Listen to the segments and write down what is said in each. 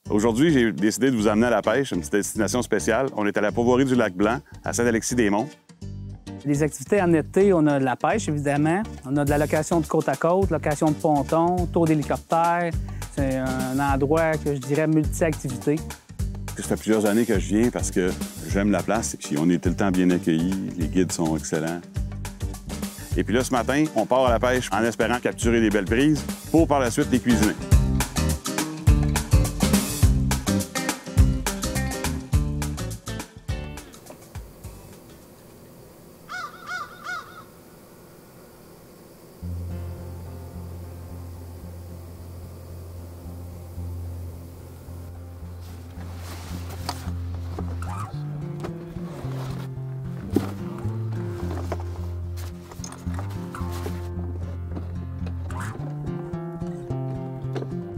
Aujourd'hui, j'ai décidé de vous amener à la pêche, une petite destination spéciale. On est à la Pourvoirie du Lac-Blanc, à Saint-Alexis-des-Monts. Les activités en été, on a de la pêche, évidemment. On a de la location de côte à côte, location de ponton, tour d'hélicoptère. C'est un endroit que je dirais multi-activités. Ça fait plusieurs années que je viens parce que j'aime la place et puis on est tout le temps bien accueillis. Les guides sont excellents. Et puis là, ce matin, on part à la pêche en espérant capturer des belles prises pour par la suite les cuisiner.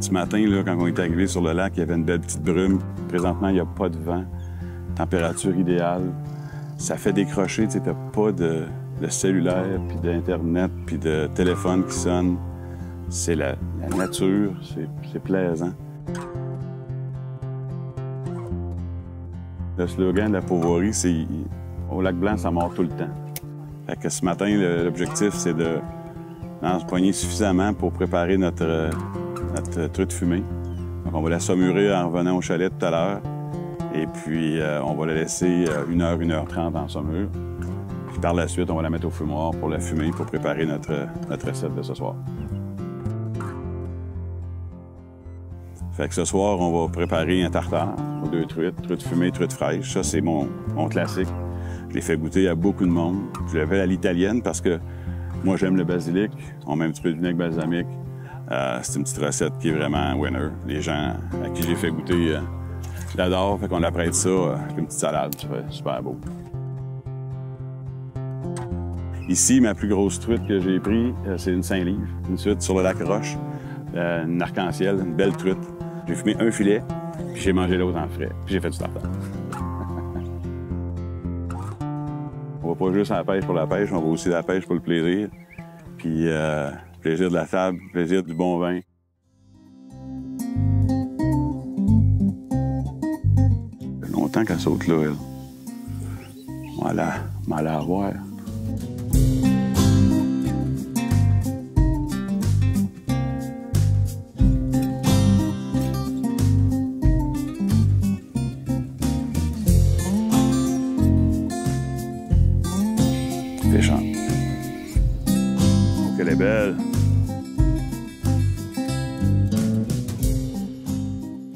Ce matin, là, quand on est arrivé sur le lac, il y avait une belle petite brume. Présentement, il n'y a pas de vent. Température idéale. Ça fait décrocher, tu n'as pas de cellulaire, puis d'Internet, puis de téléphone qui sonne. C'est la nature, c'est plaisant. Le slogan de la Pourvoirie, c'est « Au Lac-Blanc, ça mord tout le temps ». Fait que ce matin, l'objectif, c'est de se poigner suffisamment pour préparer notre truite fumée. Donc, on va la saumurer en revenant au chalet tout à l'heure. Et puis, on va la laisser 1h30 en saumure. Puis par la suite, on va la mettre au fumoir pour la fumer, pour préparer notre recette de ce soir. Fait que ce soir, on va préparer un tartare aux 2 truites, truite fumée, truite fraîche. Ça, c'est mon classique. Je l'ai fait goûter à beaucoup de monde. Je l'ai fait à l'italienne parce que moi, j'aime le basilic. On met un petit peu de vinaigre balsamique. C'est une petite recette qui est vraiment winner. Les gens à qui j'ai fait goûter l'adorent. Fait qu'on apprête ça avec une petite salade. Ça fait super beau. Ici, ma plus grosse truite que j'ai prise, c'est une Saint-Livre. Une truite sur le lac Roche. Une arc-en-ciel, une belle truite. J'ai fumé un filet, puis j'ai mangé l'autre en frais. Puis j'ai fait du tartare. On va pas juste à la pêche pour la pêche, on va aussi à la pêche pour le plaisir. Puis plaisir de la table, plaisir du bon vin. Ça fait longtemps qu'elle saute là, elle. On va la revoir. Féchante. Oh, qu'elle est belle.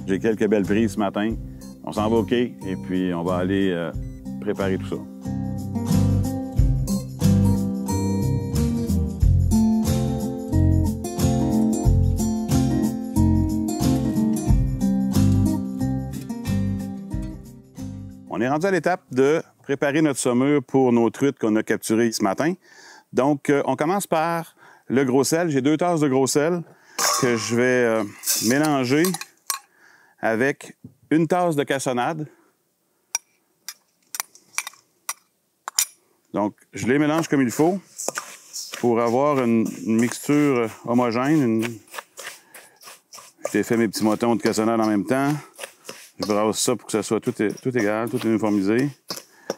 J'ai quelques belles prises ce matin. On s'en va au quai et puis on va aller préparer tout ça. On est rendu à l'étape de préparer notre saumure pour nos truites qu'on a capturées ce matin. Donc, on commence par le gros sel. J'ai 2 tasses de gros sel que je vais mélanger avec 1 tasse de cassonade. Donc, je les mélange comme il faut pour avoir une mixture homogène. J'ai fait mes petits motons de cassonade en même temps. Je brasse ça pour que ça soit tout égal, tout uniformisé.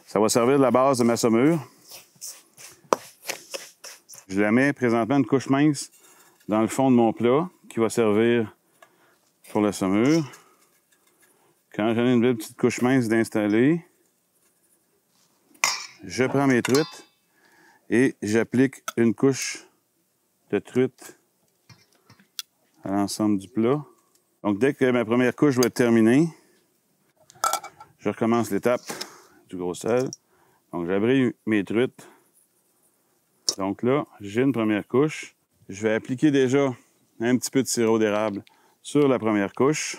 Ça va servir de la base de ma saumure. Je la mets présentement une couche mince dans le fond de mon plat qui va servir pour la saumure. Quand j'en ai une belle petite couche mince d'installer, je prends mes truites et j'applique une couche de truite à l'ensemble du plat. Donc, dès que ma première couche va être terminée, je recommence l'étape du gros sel. Donc, j'abrille mes truites. Donc là, j'ai une première couche. Je vais appliquer déjà un petit peu de sirop d'érable sur la première couche.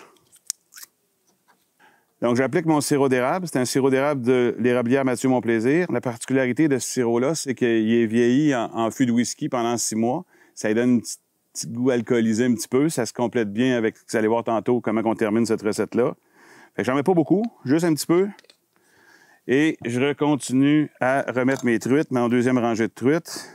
Donc, j'applique mon sirop d'érable. C'est un sirop d'érable de l'érablière Mathieu Monplaisir. La particularité de ce sirop-là, c'est qu'il est vieilli en fût de whisky pendant 6 mois. Ça lui donne un petit goût alcoolisé un petit peu. Ça se complète bien avec, vous allez voir tantôt comment on termine cette recette-là. Fait que j'en mets pas beaucoup, juste un petit peu. Et je continue à remettre mes truites, mais en deuxième rangée de truites.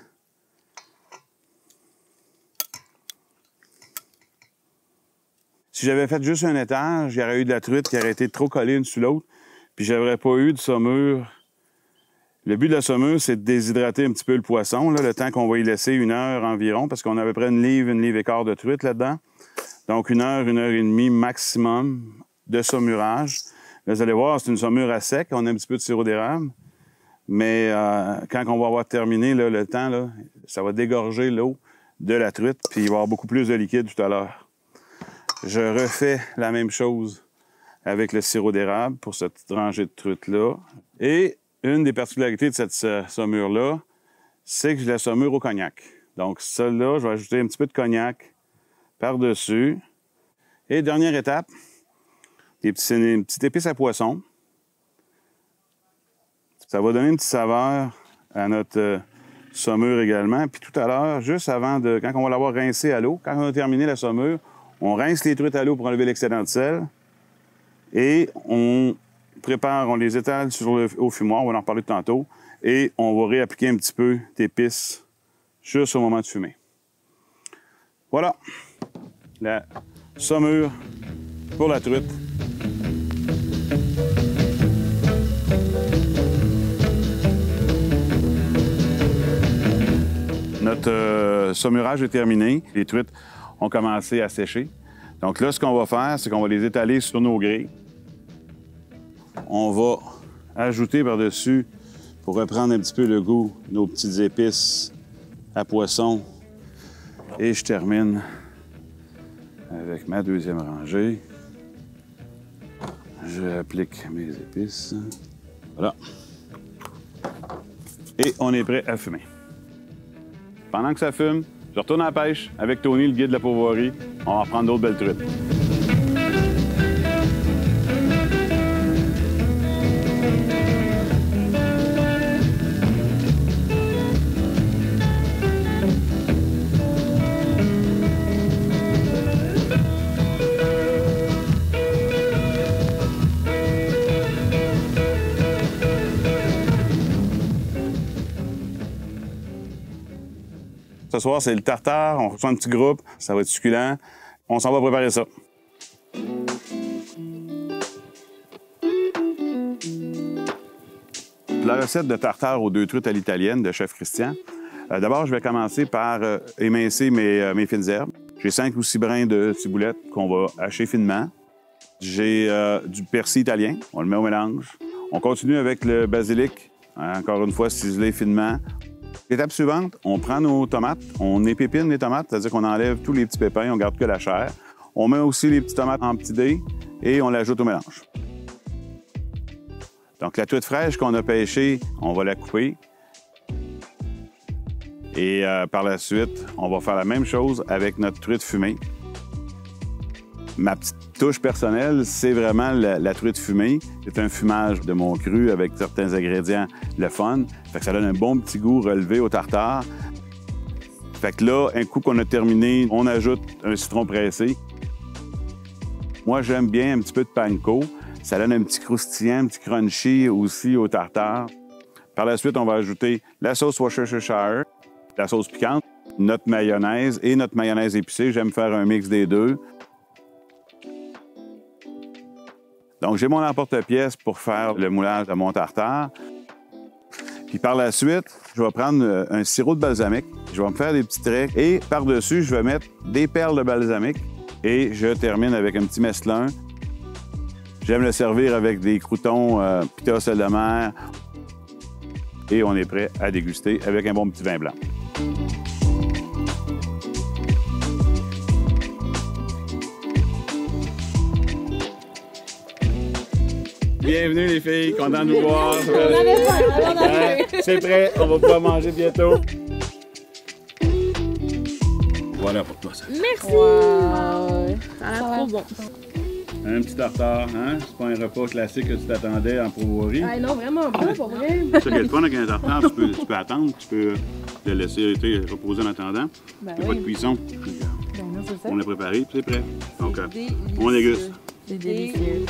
Si j'avais fait juste un étage, il y aurait eu de la truite qui aurait été trop collée une sur l'autre, puis j'aurais pas eu de saumure. Le but de la saumure, c'est de déshydrater un petit peu le poisson, là, le temps qu'on va y laisser 1 heure environ, parce qu'on a à peu près 1 livre et quart de truite là-dedans. Donc 1 heure et demie maximum de saumurage. Là, vous allez voir, c'est une saumure à sec, on a un petit peu de sirop d'érable. Mais quand on va avoir terminé là, le temps, là, ça va dégorger l'eau de la truite, puis il va y avoir beaucoup plus de liquide tout à l'heure. Je refais la même chose avec le sirop d'érable pour cette rangée de truite-là. Et une des particularités de cette saumure-là, c'est que je la saumure au cognac. Donc, celle-là, je vais ajouter un petit peu de cognac par-dessus. Et dernière étape, une petite épice à poisson. Ça va donner une petite saveur à notre saumure également. Puis tout à l'heure, juste avant de... Quand on va l'avoir rincé à l'eau, quand on a terminé la saumure, on rince les truites à l'eau pour enlever l'excédent de sel. Et on prépare, on les étale au fumoir, on va en reparler tantôt. Et on va réappliquer un petit peu d'épices juste au moment de fumer. Voilà, la saumure pour la truite. Notre saumurage est terminé. Les truites ont commencé à sécher. Donc là, ce qu'on va faire, c'est qu'on va les étaler sur nos grilles. On va ajouter par-dessus, pour reprendre un petit peu le goût, nos petites épices à poisson. Et je termine avec ma deuxième rangée. J'applique mes épices. Voilà. Et on est prêt à fumer. Pendant que ça fume, je retourne à la pêche avec Tony, le guide de la pourvoirie. On va prendre d'autres belles truites. Ce soir, c'est le tartare. On reçoit un petit groupe. Ça va être succulent. On s'en va préparer ça. La recette de tartare aux 2 truites à l'italienne de Chef Christian. D'abord, je vais commencer par émincer mes fines herbes. J'ai 5 ou 6 brins de ciboulette qu'on va hacher finement. J'ai du persil italien. On le met au mélange. On continue avec le basilic. Encore une fois, ciselé finement. L'étape suivante, on prend nos tomates, on épépine les tomates, c'est-à-dire qu'on enlève tous les petits pépins, on garde que la chair. On met aussi les petits tomates en petits dés et on l'ajoute au mélange. Donc la truite fraîche qu'on a pêchée, on va la couper. Et par la suite, on va faire la même chose avec notre truite fumée. Ma petite touche personnelle, c'est vraiment la truite fumée. C'est un fumage de mon cru avec certains ingrédients, le fun. Fait que ça donne un bon petit goût relevé au tartare. Fait que là, un coup qu'on a terminé, on ajoute un citron pressé. Moi, j'aime bien un petit peu de panko. Ça donne un petit croustillant, un petit crunchy aussi au tartare. Par la suite, on va ajouter la sauce Worcestershire, la sauce piquante, notre mayonnaise et notre mayonnaise épicée. J'aime faire un mix des deux. Donc, j'ai mon emporte-pièce pour faire le moulage de mon tartare. Puis par la suite, je vais prendre un sirop de balsamique. Je vais me faire des petits traits. Et par-dessus, je vais mettre des perles de balsamique. Et je termine avec un petit mesclun. J'aime le servir avec des croûtons pita sel de mer. Et on est prêt à déguster avec un bon petit vin blanc. Bienvenue les filles, content de vous voir. On avait pas, C'est prêt, on va pouvoir manger bientôt. Voilà pour toi ça. Merci! Wow. Ça a l'air trop bon. Un petit tartare, hein? C'est pas un repas classique que tu t'attendais en pourvoirie. Ah non, vraiment bon, pour vrai. C'est ça qui est le fun avec un tartare, tu peux attendre, tu peux le laisser reposer en attendant. Ben Il n'y a pas de cuisson. Ben non, c'est ça. On l'a préparé, puis c'est prêt. Donc, Délicieux. on déguste. C'est délicieux.